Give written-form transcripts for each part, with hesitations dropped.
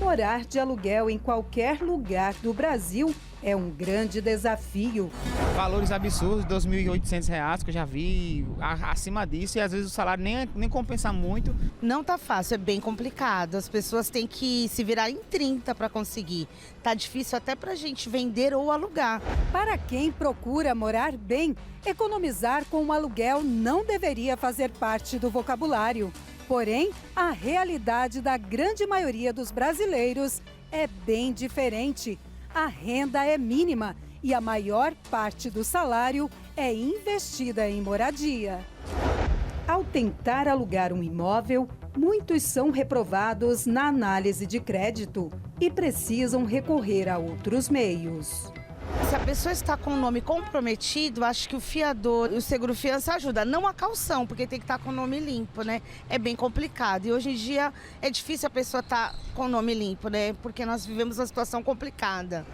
morar de aluguel em qualquer lugar do Brasil é um grande desafio. Valores absurdos, R$ 2.800 que eu já vi, acima disso, e às vezes o salário nem compensa muito. Não tá fácil, é bem complicado. As pessoas têm que se virar em 30 para conseguir. Tá difícil até pra gente vender ou alugar. Para quem procura morar bem, economizar com um aluguel não deveria fazer parte do vocabulário. Porém, a realidade da grande maioria dos brasileiros é bem diferente. A renda é mínima e a maior parte do salário é investida em moradia. Ao tentar alugar um imóvel, muitos são reprovados na análise de crédito e precisam recorrer a outros meios. Se a pessoa está com o nome comprometido, acho que o fiador e o seguro-fiança ajuda. Não a caução, porque tem que estar com o nome limpo, né? É bem complicado. E hoje em dia é difícil a pessoa estar com o nome limpo, né? Porque nós vivemos uma situação complicada.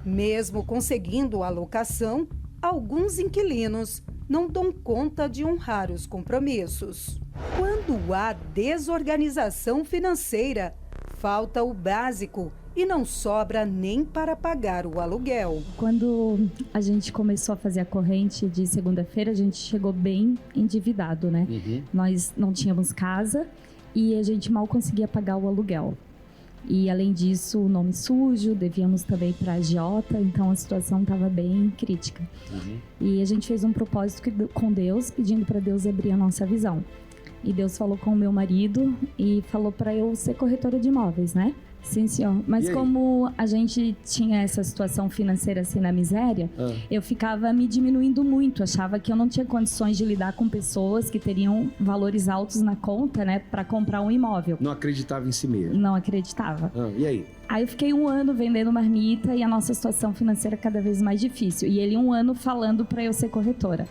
Mesmo conseguindo a locação, alguns inquilinos não dão conta de honrar os compromissos. Quando há desorganização financeira, falta o básico e não sobra nem para pagar o aluguel. Quando a gente começou a fazer a corrente de segunda-feira, a gente chegou bem endividado, né? Nós não tínhamos casa e a gente mal conseguia pagar o aluguel. E além disso, o nome sujo, devíamos também para a agiota, então a situação estava bem crítica. E a gente fez um propósito com Deus, pedindo para Deus abrir a nossa visão. E Deus falou com o meu marido e falou para eu ser corretora de imóveis, né? Sim, senhor. Mas como a gente tinha essa situação financeira assim na miséria, eu ficava me diminuindo muito. Achava que eu não tinha condições de lidar com pessoas que teriam valores altos na conta, né, para comprar um imóvel. Não acreditava em si mesmo? Não acreditava. E aí? Aí eu fiquei 1 ano vendendo marmita e a nossa situação financeira cada vez mais difícil. E ele 1 ano falando para eu ser corretora.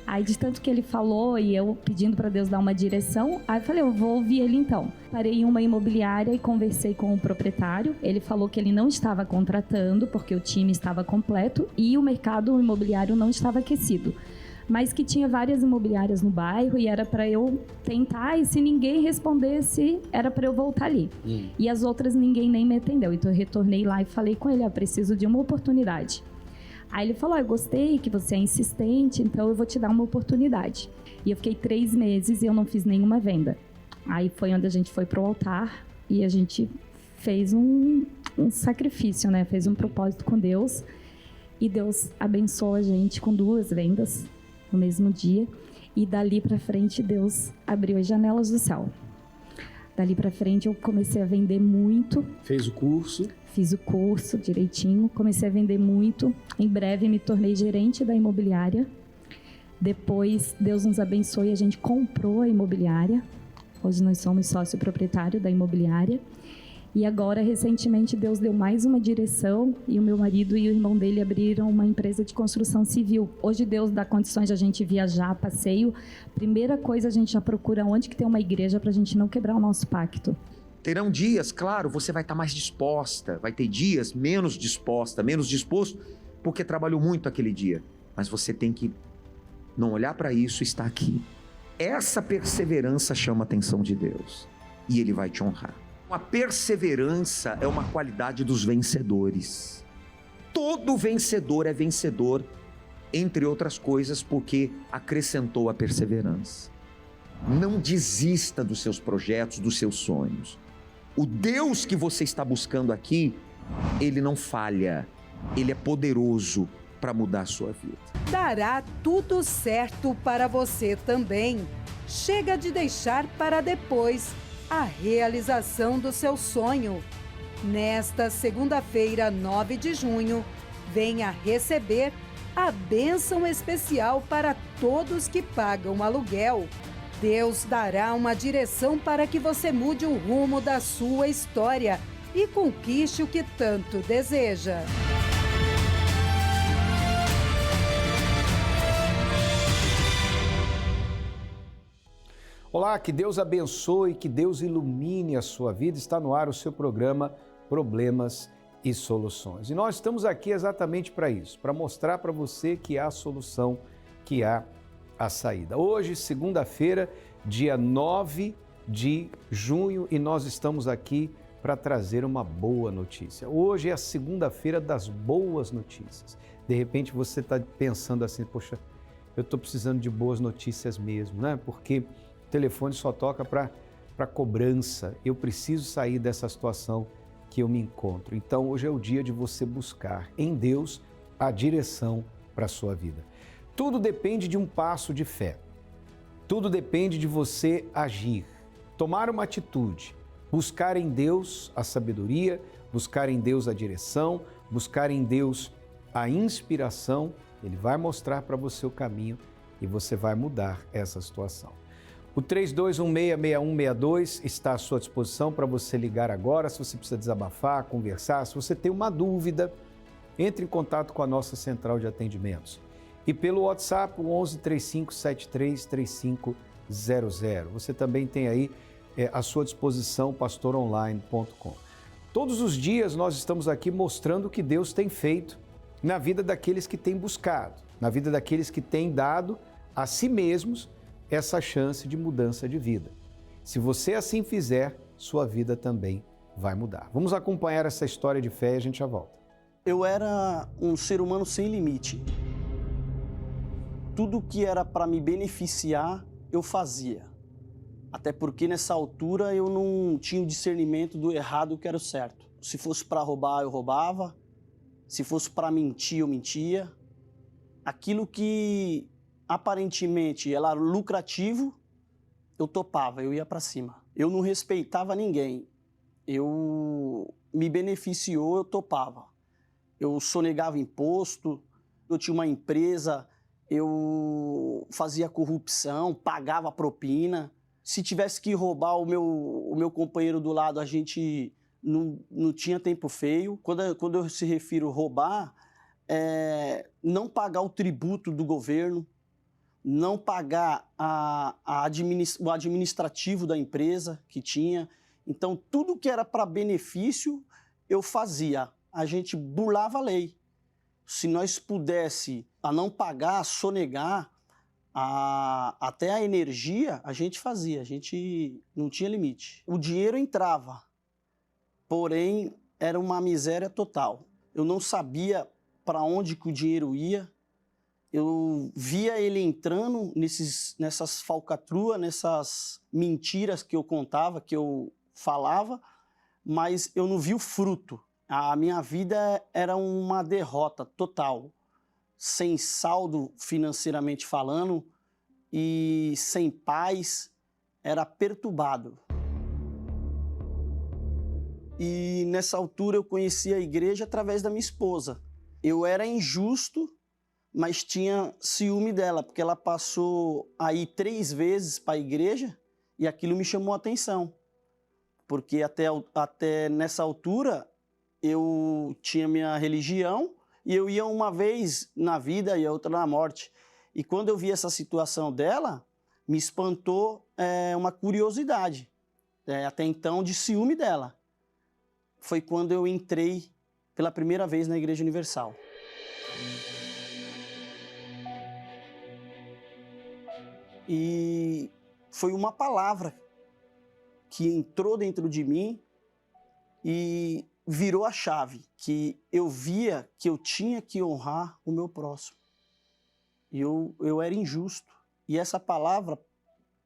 Aí de tanto que ele falou e eu pedindo para Deus dar uma direção, aí eu falei, eu vou ouvir ele então. Parei em uma imobiliária e conversei com o proprietário. Ele falou que ele não estava contratando porque o time estava completo e o mercado imobiliário não estava aquecido. Mas que tinha várias imobiliárias no bairro e era para eu tentar, e se ninguém respondesse, era para eu voltar ali. E as outras ninguém nem me atendeu. Então eu retornei lá e falei com ele, preciso de uma oportunidade. Aí ele falou, eu gostei que você é insistente, então eu vou te dar uma oportunidade. E eu fiquei 3 meses e eu não fiz nenhuma venda. Aí foi onde a gente foi pro altar e a gente fez um sacrifício, né? Fez um propósito com Deus. E Deus abençoou a gente com 2 vendas no mesmo dia. E dali pra frente Deus abriu as janelas do céu. Dali pra frente eu comecei a vender muito. Fez o curso? Fiz o curso direitinho, comecei a vender muito. Em breve me tornei gerente da imobiliária. Depois Deus nos abençoou e a gente comprou a imobiliária. Hoje nós somos sócio proprietário da imobiliária. E agora, recentemente, Deus deu mais uma direção e o meu marido e o irmão dele abriram uma empresa de construção civil. Hoje Deus dá condições de a gente viajar, passeio. Primeira coisa, a gente já procura onde que tem uma igreja para a gente não quebrar o nosso pacto. Terão dias, claro, você vai estar mais disposta, vai ter dias menos disposta, menos disposto, porque trabalhou muito aquele dia. Mas você tem que não olhar para isso e estar aqui. Essa perseverança chama a atenção de Deus e Ele vai te honrar. A perseverança é uma qualidade dos vencedores. Todo vencedor é vencedor, entre outras coisas, porque acrescentou a perseverança. Não desista dos seus projetos, dos seus sonhos. O Deus que você está buscando aqui, Ele não falha. Ele é poderoso para mudar a sua vida. Dará tudo certo para você também. Chega de deixar para depois a realização do seu sonho. Nesta segunda-feira, 9 de junho, venha receber a bênção especial para todos que pagam aluguel. Deus dará uma direção para que você mude o rumo da sua história e conquiste o que tanto deseja. Olá, que Deus abençoe, que Deus ilumine a sua vida. Está no ar o seu programa Problemas e Soluções. E nós estamos aqui exatamente para isso, para mostrar para você que há a solução, que há a saída. Hoje, segunda-feira, dia 9 de junho, e nós estamos aqui para trazer uma boa notícia. Hoje é a segunda-feira das boas notícias. De repente você está pensando assim, poxa, eu estou precisando de boas notícias mesmo, né? Porque o telefone só toca para cobrança. Eu preciso sair dessa situação que eu me encontro. Então hoje é o dia de você buscar em Deus a direção para a sua vida. Tudo depende de um passo de fé. Tudo depende de você agir, tomar uma atitude, buscar em Deus a sabedoria, buscar em Deus a direção, buscar em Deus a inspiração. Ele vai mostrar para você o caminho e você vai mudar essa situação. O 32166162 está à sua disposição para você ligar agora, se você precisa desabafar, conversar, se você tem uma dúvida, entre em contato com a nossa central de atendimentos. E pelo WhatsApp, o 11 3573 3500. Você também tem aí à sua disposição, pastoronline.com. Todos os dias nós estamos aqui mostrando o que Deus tem feito na vida daqueles que têm buscado, na vida daqueles que têm dado a si mesmos essa chance de mudança de vida. Se você assim fizer, sua vida também vai mudar. Vamos acompanhar essa história de fé e a gente já volta. Eu era um ser humano sem limite. Tudo que era para me beneficiar, eu fazia. Até porque nessa altura eu não tinha o discernimento do errado e o que era o certo. Se fosse para roubar, eu roubava. Se fosse para mentir, eu mentia. Aquilo que aparentemente era lucrativo, eu topava, eu ia para cima. Eu não respeitava ninguém. Me beneficiou, eu topava. Eu sonegava imposto, eu tinha uma empresa, eu fazia corrupção, pagava propina. Se tivesse que roubar o meu companheiro do lado, a gente não tinha tempo feio. Quando eu se refiro a roubar, não pagar o tributo do governo, não pagar o administrativo da empresa que tinha. Então, tudo que era para benefício, eu fazia. A gente burlava a lei. Se nós pudesse não pagar, sonegar, até a energia, a gente fazia, a gente não tinha limite. O dinheiro entrava, porém era uma miséria total. Eu não sabia para onde que o dinheiro ia, eu via ele entrando nessas falcatruas, nessas mentiras que eu contava, que eu falava, mas eu não vi o fruto. A minha vida era uma derrota total, sem saldo financeiramente falando e sem paz, era perturbado. E nessa altura eu conheci a igreja através da minha esposa. Eu era injusto, mas tinha ciúme dela, porque ela passou a ir 3 vezes para a igreja e aquilo me chamou a atenção. Porque até nessa altura eu tinha minha religião e eu ia uma vez na vida e a outra na morte. E quando eu vi essa situação dela, me espantou uma curiosidade, até então de ciúme dela. Foi quando eu entrei pela primeira vez na Igreja Universal. E foi uma palavra que entrou dentro de mim e virou a chave, que eu via que eu tinha que honrar o meu próximo. Eu era injusto. E essa palavra,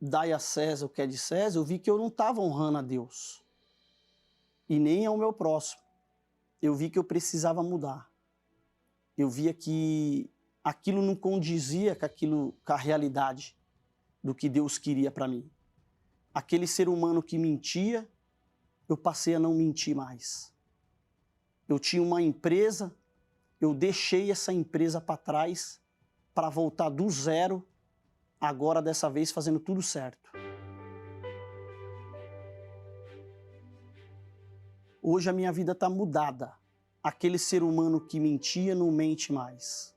dai a César o que é de César, eu vi que eu não estava honrando a Deus. E nem ao meu próximo. Eu vi que eu precisava mudar. Eu via que aquilo não condizia com a realidade do que Deus queria para mim. Aquele ser humano que mentia, eu passei a não mentir mais. Eu tinha uma empresa, eu deixei essa empresa para trás para voltar do zero, agora dessa vez fazendo tudo certo. Hoje a minha vida está mudada. Aquele ser humano que mentia não mente mais.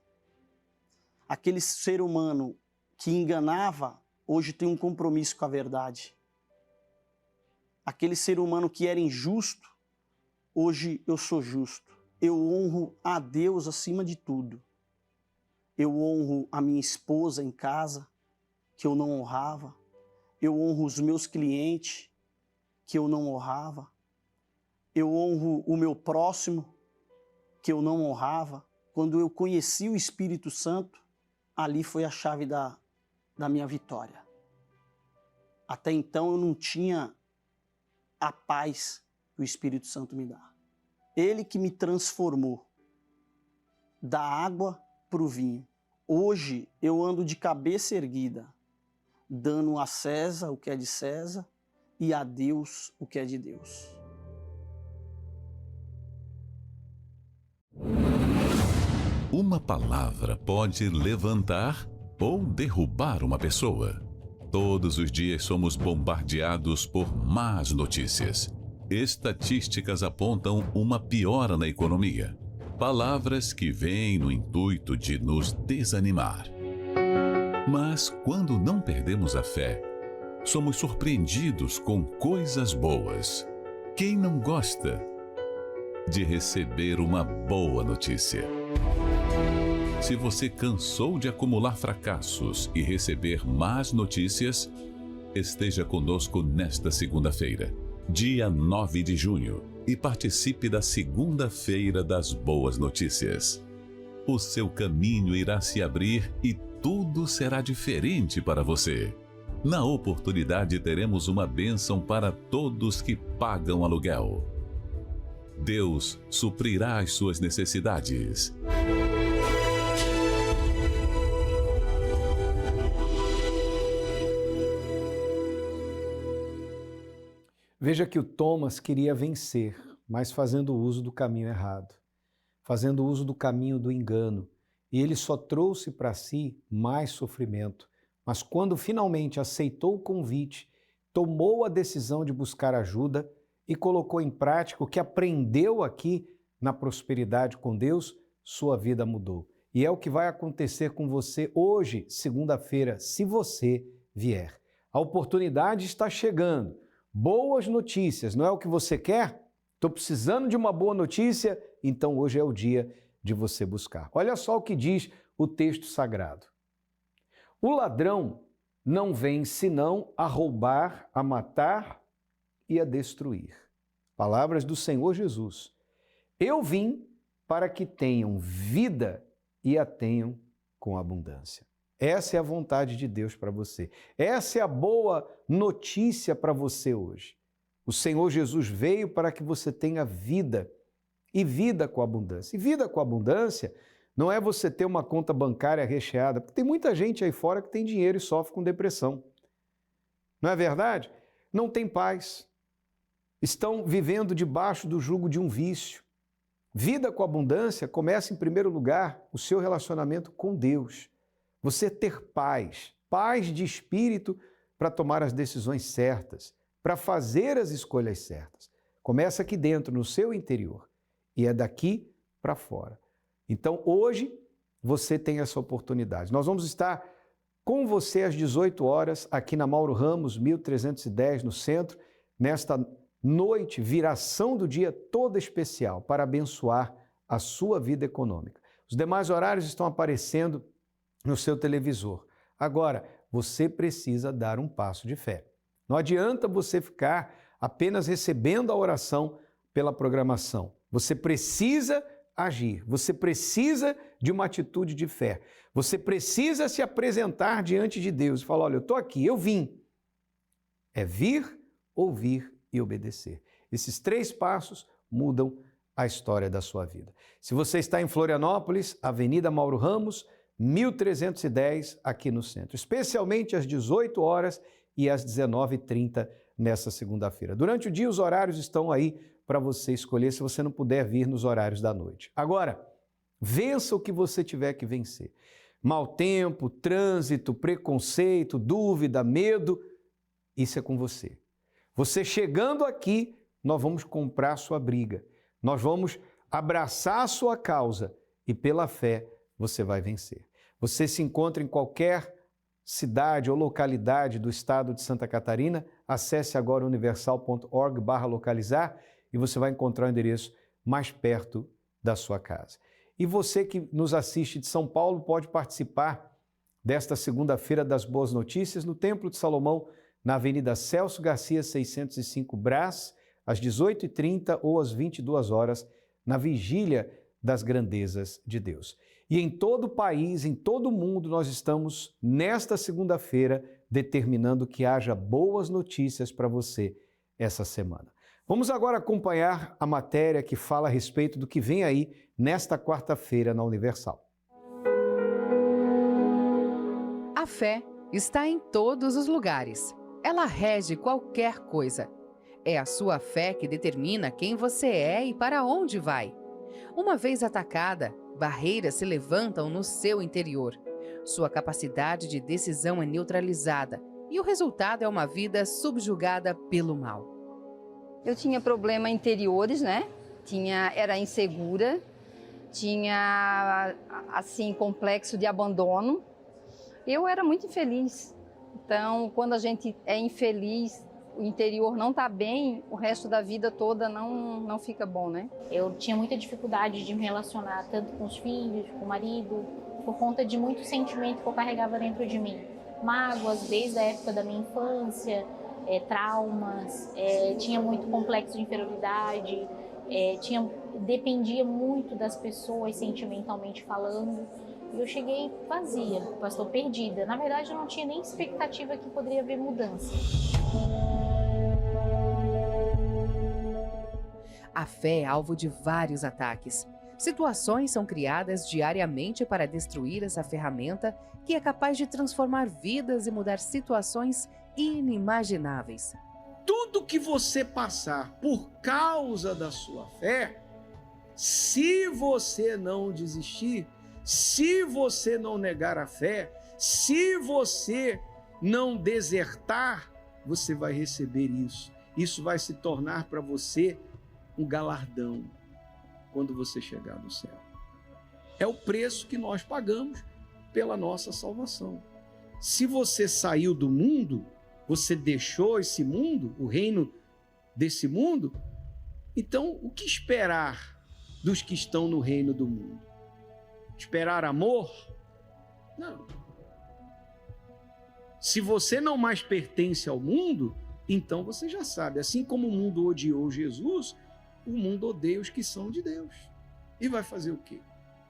Aquele ser humano que enganava, hoje tem um compromisso com a verdade. Aquele ser humano que era injusto, hoje eu sou justo. Eu honro a Deus acima de tudo. Eu honro a minha esposa em casa, que eu não honrava. Eu honro os meus clientes, que eu não honrava. eu honro o meu próximo, que eu não honrava. Quando eu conheci o Espírito Santo, ali foi a chave da minha vitória. Até então eu não tinha a paz que o Espírito Santo me dá. Ele que me transformou da água para o vinho. Hoje eu ando de cabeça erguida, dando a César o que é de César e a Deus o que é de Deus. Uma palavra pode levantar ou derrubar uma pessoa. Todos os dias somos bombardeados por más notícias. Estatísticas apontam uma piora na economia. Palavras que vêm no intuito de nos desanimar. Mas quando não perdemos a fé, somos surpreendidos com coisas boas. Quem não gosta de receber uma boa notícia? Se você cansou de acumular fracassos e receber más notícias, esteja conosco nesta segunda-feira, dia 9 de junho, e participe da Segunda-feira das Boas Notícias. O seu caminho irá se abrir e tudo será diferente para você. Na oportunidade, teremos uma bênção para todos que pagam aluguel. Deus suprirá as suas necessidades. Veja que o Thomas queria vencer, mas fazendo uso do caminho errado, fazendo uso do caminho do engano. E ele só trouxe para si mais sofrimento. Mas quando finalmente aceitou o convite, tomou a decisão de buscar ajuda e colocou em prática o que aprendeu aqui na prosperidade com Deus, sua vida mudou. E é o que vai acontecer com você hoje, segunda-feira, se você vier. A oportunidade está chegando. Boas notícias, não é o que você quer? Estou precisando de uma boa notícia, então hoje é o dia de você buscar. Olha só o que diz o texto sagrado. O ladrão não vem senão a roubar, a matar e a destruir. Palavras do Senhor Jesus. Eu vim para que tenham vida e a tenham com abundância. Essa é a vontade de Deus para você. Essa é a boa notícia para você hoje. O Senhor Jesus veio para que você tenha vida e vida com abundância. E vida com abundância não é você ter uma conta bancária recheada, porque tem muita gente aí fora que tem dinheiro e sofre com depressão. Não é verdade? Não tem paz. Estão vivendo debaixo do jugo de um vício. Vida com abundância começa, em primeiro lugar, o seu relacionamento com Deus. Você ter paz, paz de espírito para tomar as decisões certas, para fazer as escolhas certas. Começa aqui dentro, no seu interior, e é daqui para fora. Então, hoje, você tem essa oportunidade. Nós vamos estar com você às 18 horas, aqui na Mauro Ramos, 1310, no centro, nesta noite, viração do dia toda especial, para abençoar a sua vida econômica. Os demais horários estão aparecendo no seu televisor. Agora, você precisa dar um passo de fé. Não adianta você ficar apenas recebendo a oração pela programação. Você precisa agir, você precisa de uma atitude de fé. Você precisa se apresentar diante de Deus e falar, olha, eu estou aqui, eu vim. É vir, ouvir e obedecer. Esses 3 passos mudam a história da sua vida. Se você está em Florianópolis, Avenida Mauro Ramos, 1310, aqui no centro, especialmente às 18 horas e às 19h30 nessa segunda-feira. Durante o dia, os horários estão aí para você escolher, se você não puder vir nos horários da noite. Agora, vença o que você tiver que vencer. Mau tempo, trânsito, preconceito, dúvida, medo, isso é com você. Você chegando aqui, nós vamos comprar sua briga, nós vamos abraçar a sua causa e pela fé você vai vencer. Você se encontra em qualquer cidade ou localidade do estado de Santa Catarina, acesse agora universal.org/localizar e você vai encontrar o endereço mais perto da sua casa. E você que nos assiste de São Paulo pode participar desta segunda-feira das Boas Notícias no Templo de Salomão, na Avenida Celso Garcia, 605 Brás, às 18h30 ou às 22 horas, na vigília das grandezas de Deus. E em todo o país, em todo o mundo, nós estamos, nesta segunda-feira, determinando que haja boas notícias para você essa semana. Vamos agora acompanhar a matéria que fala a respeito do que vem aí nesta quarta-feira na Universal. A fé está em todos os lugares. Ela rege qualquer coisa. É a sua fé que determina quem você é e para onde vai. Uma vez atacada, barreiras se levantam no seu interior. Sua capacidade de decisão é neutralizada e o resultado é uma vida subjugada pelo mal. Eu tinha problemas interiores, né? Era insegura, tinha, assim, complexo de abandono. Eu era muito infeliz. Então, quando a gente é infeliz, o interior não está bem, o resto da vida toda não fica bom, né? Eu tinha muita dificuldade de me relacionar tanto com os filhos, com o marido, por conta de muito sentimento que eu carregava dentro de mim. Mágoas desde a época da minha infância, traumas, tinha muito complexo de inferioridade, dependia muito das pessoas sentimentalmente falando. E eu cheguei vazia, pastor, perdida. Na verdade, eu não tinha nem expectativa que poderia haver mudança. A fé é alvo de vários ataques. Situações são criadas diariamente para destruir essa ferramenta que é capaz de transformar vidas e mudar situações inimagináveis. Tudo que você passar por causa da sua fé, se você não desistir, se você não negar a fé, se você não desertar, você vai receber isso. Isso vai se tornar para você um galardão quando você chegar no céu. É o preço que nós pagamos pela nossa salvação. Se você saiu do mundo, você deixou esse mundo, o reino desse mundo, então o que esperar dos que estão no reino do mundo? Esperar amor? Não. Se você não mais pertence ao mundo, então você já sabe, assim como o mundo odiou Jesus, o mundo odeia os que são de Deus. E vai fazer o quê?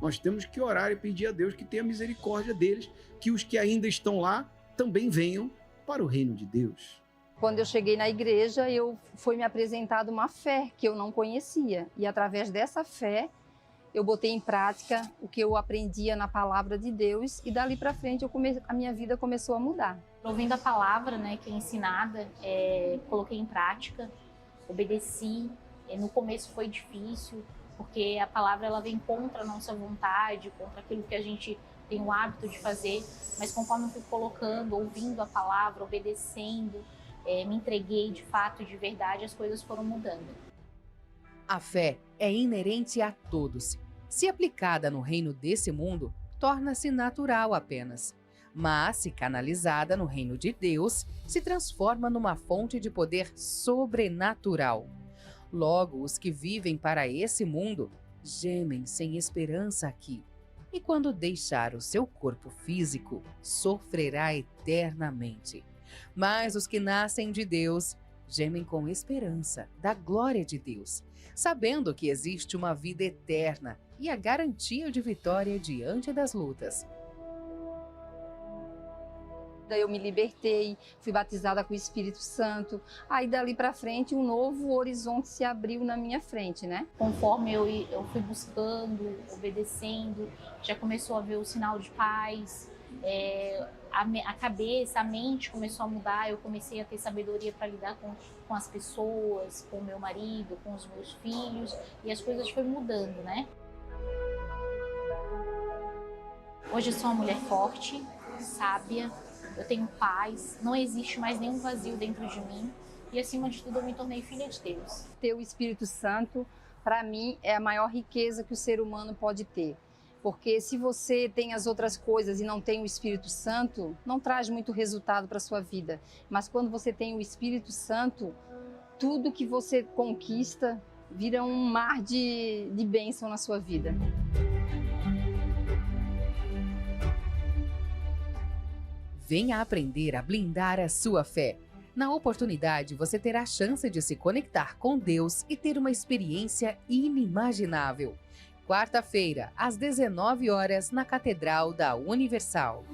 Nós temos que orar e pedir a Deus que tenha misericórdia deles, que os que ainda estão lá também venham para o reino de Deus. Quando eu cheguei na igreja, foi me apresentada uma fé que eu não conhecia. E através dessa fé, eu botei em prática o que eu aprendia na palavra de Deus e dali para frente a minha vida começou a mudar. Ouvindo a palavra, né, que é ensinada, coloquei em prática, obedeci. No começo foi difícil, porque a palavra ela vem contra a nossa vontade, contra aquilo que a gente tem o hábito de fazer, mas conforme eu fui colocando, ouvindo a palavra, obedecendo, me entreguei de fato, de verdade, as coisas foram mudando. A fé é inerente a todos. Se aplicada no reino desse mundo, torna-se natural apenas. Mas, se canalizada no reino de Deus, se transforma numa fonte de poder sobrenatural. Logo, os que vivem para esse mundo gemem sem esperança aqui. E quando deixar o seu corpo físico, sofrerá eternamente. Mas os que nascem de Deus gemem com esperança da glória de Deus, sabendo que existe uma vida eterna e a garantia de vitória diante das lutas. Daí eu me libertei, fui batizada com o Espírito Santo. Aí dali para frente um novo horizonte se abriu na minha frente, né? Conforme eu fui buscando, obedecendo, já começou a ver o sinal de paz. A cabeça, a mente começou a mudar, eu comecei a ter sabedoria para lidar com as pessoas, com o meu marido, com os meus filhos, e as coisas foram mudando, né? Hoje eu sou uma mulher forte, sábia, eu tenho paz, não existe mais nenhum vazio dentro de mim e, acima de tudo, eu me tornei filha de Deus. Ter o Espírito Santo, para mim, é a maior riqueza que o ser humano pode ter. Porque se você tem as outras coisas e não tem o Espírito Santo, não traz muito resultado para a sua vida. Mas quando você tem o Espírito Santo, tudo que você conquista vira um mar de bênção na sua vida. Venha aprender a blindar a sua fé. Na oportunidade, você terá a chance de se conectar com Deus e ter uma experiência inimaginável. Quarta-feira, às 19 horas, na Catedral da Universal.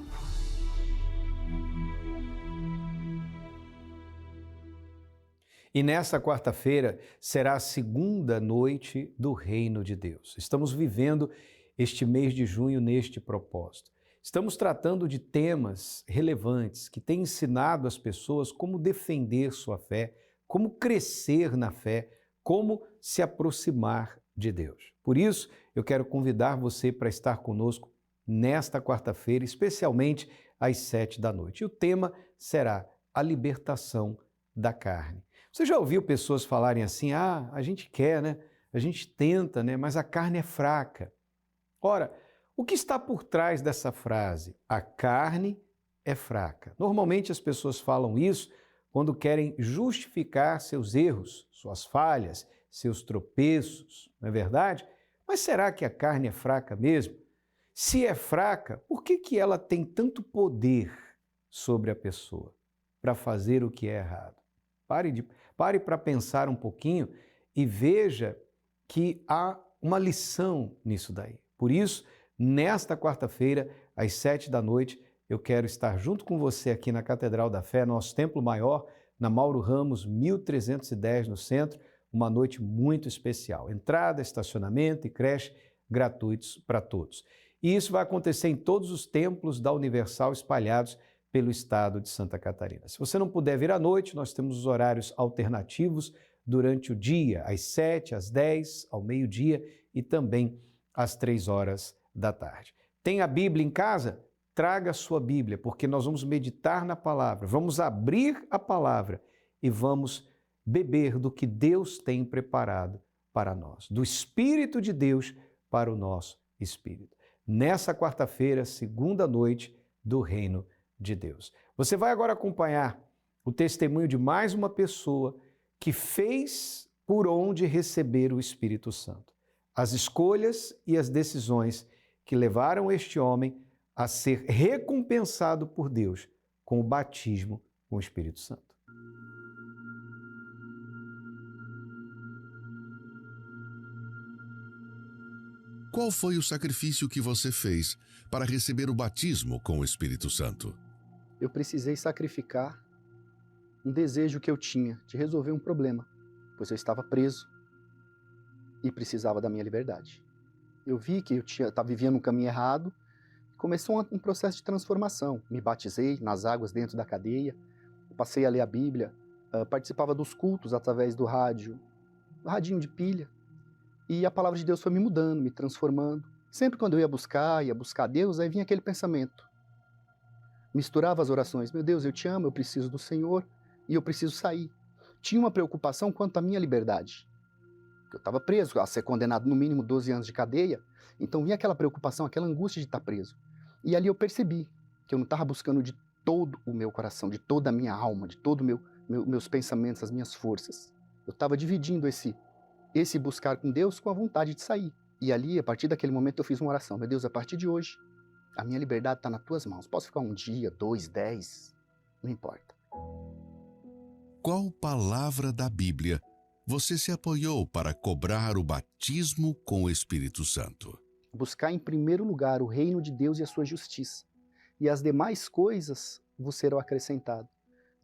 E nesta quarta-feira será a segunda noite do Reino de Deus. Estamos vivendo este mês de junho neste propósito. Estamos tratando de temas relevantes que têm ensinado as pessoas como defender sua fé, como crescer na fé, como se aproximar de Deus. Por isso, eu quero convidar você para estar conosco nesta quarta-feira, especialmente às 7 da noite. E o tema será a libertação da carne. Você já ouviu pessoas falarem assim, a gente quer, né? A gente tenta, né? Mas a carne é fraca. Ora, o que está por trás dessa frase? A carne é fraca. Normalmente as pessoas falam isso quando querem justificar seus erros, suas falhas, seus tropeços, não é verdade? Mas será que a carne é fraca mesmo? Se é fraca, por que ela tem tanto poder sobre a pessoa para fazer o que é errado? Pare para pensar um pouquinho e veja que há uma lição nisso daí. Por isso, nesta quarta-feira, às 7 da noite, eu quero estar junto com você aqui na Catedral da Fé, nosso templo maior, na Mauro Ramos, 1310, no centro, uma noite muito especial. Entrada, estacionamento e creche gratuitos para todos. E isso vai acontecer em todos os templos da Universal espalhados pelo estado de Santa Catarina. Se você não puder vir à noite, nós temos os horários alternativos durante o dia, às 7, às 10, ao meio-dia e também às 3 horas da tarde. Tem a Bíblia em casa? Traga a sua Bíblia, porque nós vamos meditar na palavra, vamos abrir a palavra e vamos beber do que Deus tem preparado para nós, do Espírito de Deus para o nosso espírito. Nessa quarta-feira, segunda noite do Reino de Deus. Você vai agora acompanhar o testemunho de mais uma pessoa que fez por onde receber o Espírito Santo. As escolhas e as decisões que levaram este homem a ser recompensado por Deus com o batismo com o Espírito Santo. Qual foi o sacrifício que você fez para receber o batismo com o Espírito Santo? Eu precisei sacrificar um desejo que eu tinha de resolver um problema, pois eu estava preso e precisava da minha liberdade. Eu vi que eu estava vivendo um caminho errado e começou um processo de transformação. Me batizei nas águas dentro da cadeia, passei a ler a Bíblia, participava dos cultos através do rádio, do radinho de pilha, e a palavra de Deus foi me mudando, me transformando. Sempre quando eu ia buscar Deus, aí vinha aquele pensamento. Misturava as orações. Meu Deus, eu te amo, eu preciso do Senhor e eu preciso sair. Tinha uma preocupação quanto à minha liberdade. Eu estava preso, a ser condenado no mínimo 12 anos de cadeia. Então vinha aquela preocupação, aquela angústia de estar preso. E ali eu percebi que eu não estava buscando de todo o meu coração, de toda a minha alma, de todos meus pensamentos, as minhas forças. Eu estava dividindo esse buscar com Deus com a vontade de sair. E ali, a partir daquele momento, eu fiz uma oração. Meu Deus, a partir de hoje, a minha liberdade está nas tuas mãos. Posso ficar um dia, 2, 10, não importa. Qual palavra da Bíblia você se apoiou para cobrar o batismo com o Espírito Santo? Buscar em primeiro lugar o reino de Deus e a sua justiça. E as demais coisas vos serão acrescentadas.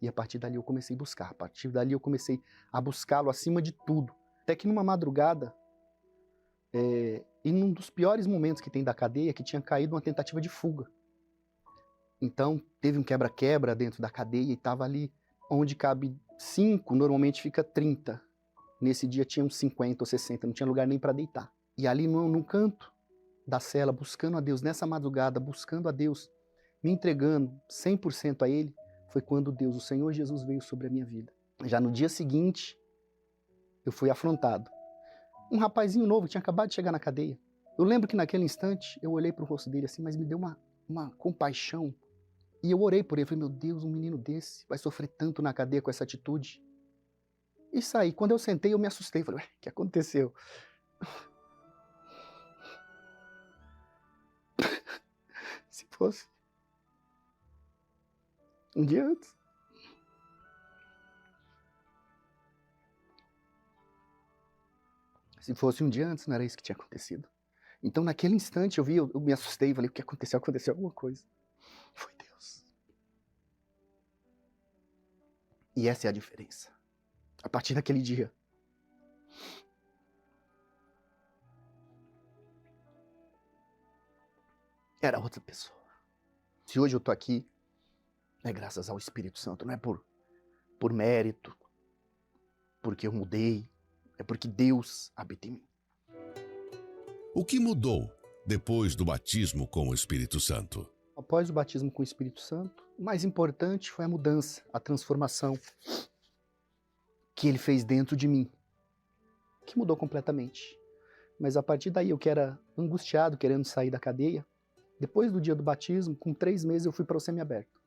E a partir dali eu comecei a buscar. A partir dali eu comecei a buscá-lo acima de tudo. Até que numa madrugada, em um dos piores momentos que tem da cadeia, que tinha caído uma tentativa de fuga. Então, teve um quebra-quebra dentro da cadeia e estava ali onde cabe 5, normalmente fica 30. Nesse dia tinha uns 50 ou 60, não tinha lugar nem para deitar. E ali num canto da cela, buscando a Deus, nessa madrugada, buscando a Deus, me entregando 100% a Ele, foi quando Deus, o Senhor Jesus, veio sobre a minha vida. Já no dia seguinte, eu fui afrontado. Um rapazinho novo que tinha acabado de chegar na cadeia. Eu lembro que naquele instante eu olhei para o rosto dele assim, mas me deu uma compaixão. E eu orei por ele, falei, meu Deus, um menino desse vai sofrer tanto na cadeia com essa atitude. E saí. Quando eu sentei, eu me assustei. Falei, ué, o que aconteceu? Se fosse um dia antes. Se fosse um dia antes, não era isso que tinha acontecido. Então, naquele instante, eu me assustei, falei, o que aconteceu? Aconteceu alguma coisa. Foi Deus. E essa é a diferença. A partir daquele dia, era outra pessoa. Se hoje eu tô aqui, é graças ao Espírito Santo, não é por mérito, porque eu mudei, é porque Deus habita em mim. O que mudou depois do batismo com o Espírito Santo? Após o batismo com o Espírito Santo, o mais importante foi a mudança, a transformação que ele fez dentro de mim, que mudou completamente. Mas a partir daí eu que era angustiado, querendo sair da cadeia, depois do dia do batismo, com 3 meses eu fui para o semiaberto.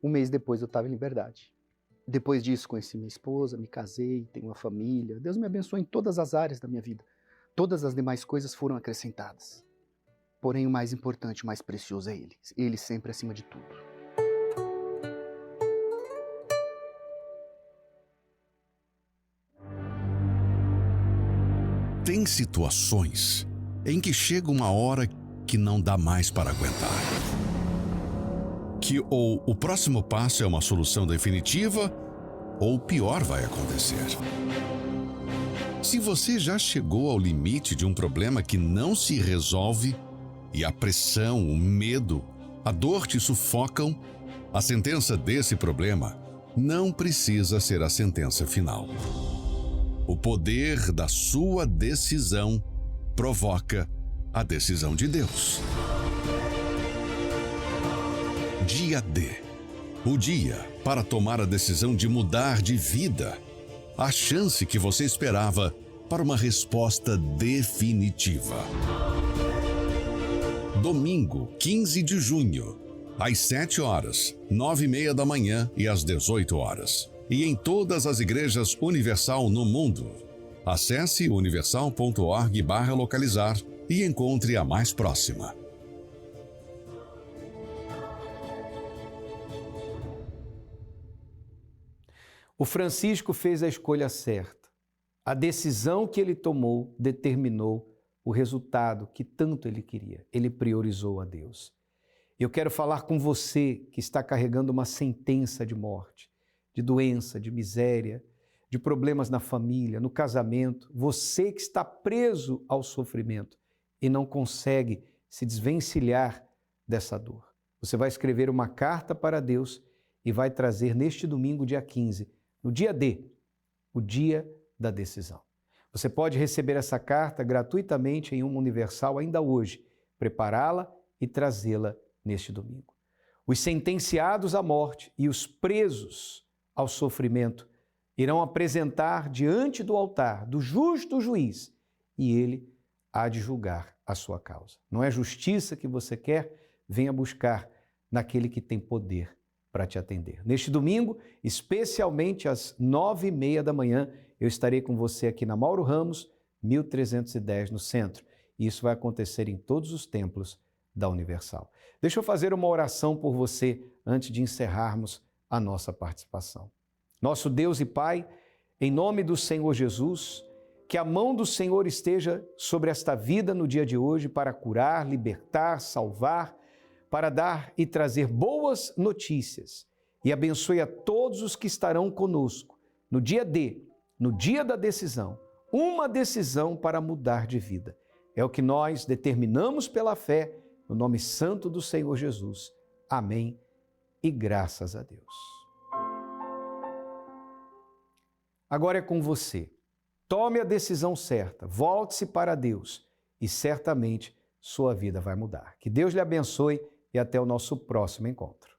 1 mês depois eu estava em liberdade. Depois disso conheci minha esposa, me casei, tenho uma família. Deus me abençoou em todas as áreas da minha vida. Todas as demais coisas foram acrescentadas. Porém, o mais importante, o mais precioso é Ele. Ele sempre acima de tudo. Tem situações em que chega uma hora que não dá mais para aguentar. Que ou o próximo passo é uma solução definitiva, ou o pior vai acontecer. Se você já chegou ao limite de um problema que não se resolve, e a pressão, o medo, a dor te sufocam, a sentença desse problema não precisa ser a sentença final. O poder da sua decisão provoca a decisão de Deus. Dia D. O dia para tomar a decisão de mudar de vida. A chance que você esperava para uma resposta definitiva. Domingo, 15 de junho, às 7 horas, 9h30 da manhã e às 18 horas. E em todas as igrejas Universal no mundo. Acesse universal.org/localizar e encontre a mais próxima. O Francisco fez a escolha certa. A decisão que ele tomou determinou o resultado que tanto ele queria. Ele priorizou a Deus. Eu quero falar com você que está carregando uma sentença de morte, de doença, de miséria, de problemas na família, no casamento. Você que está preso ao sofrimento e não consegue se desvencilhar dessa dor. Você vai escrever uma carta para Deus e vai trazer neste domingo, dia 15, no dia D, o dia da decisão. Você pode receber essa carta gratuitamente em uma Universal ainda hoje, prepará-la e trazê-la neste domingo. Os sentenciados à morte e os presos ao sofrimento irão apresentar diante do altar do justo juiz e ele há de julgar a sua causa. Não é justiça que você quer? Venha buscar naquele que tem poder para te atender. Neste domingo, especialmente às 9h30 da manhã, eu estarei com você aqui na Mauro Ramos, 1310, no centro. E isso vai acontecer em todos os templos da Universal. Deixa eu fazer uma oração por você antes de encerrarmos a nossa participação. Nosso Deus e Pai, em nome do Senhor Jesus, que a mão do Senhor esteja sobre esta vida no dia de hoje para curar, libertar, salvar, para dar e trazer boas notícias. E abençoe a todos os que estarão conosco no dia D, no dia da decisão, uma decisão para mudar de vida. É o que nós determinamos pela fé, no nome santo do Senhor Jesus. Amém e graças a Deus. Agora é com você. Tome a decisão certa, volte-se para Deus e certamente sua vida vai mudar. Que Deus lhe abençoe e até o nosso próximo encontro.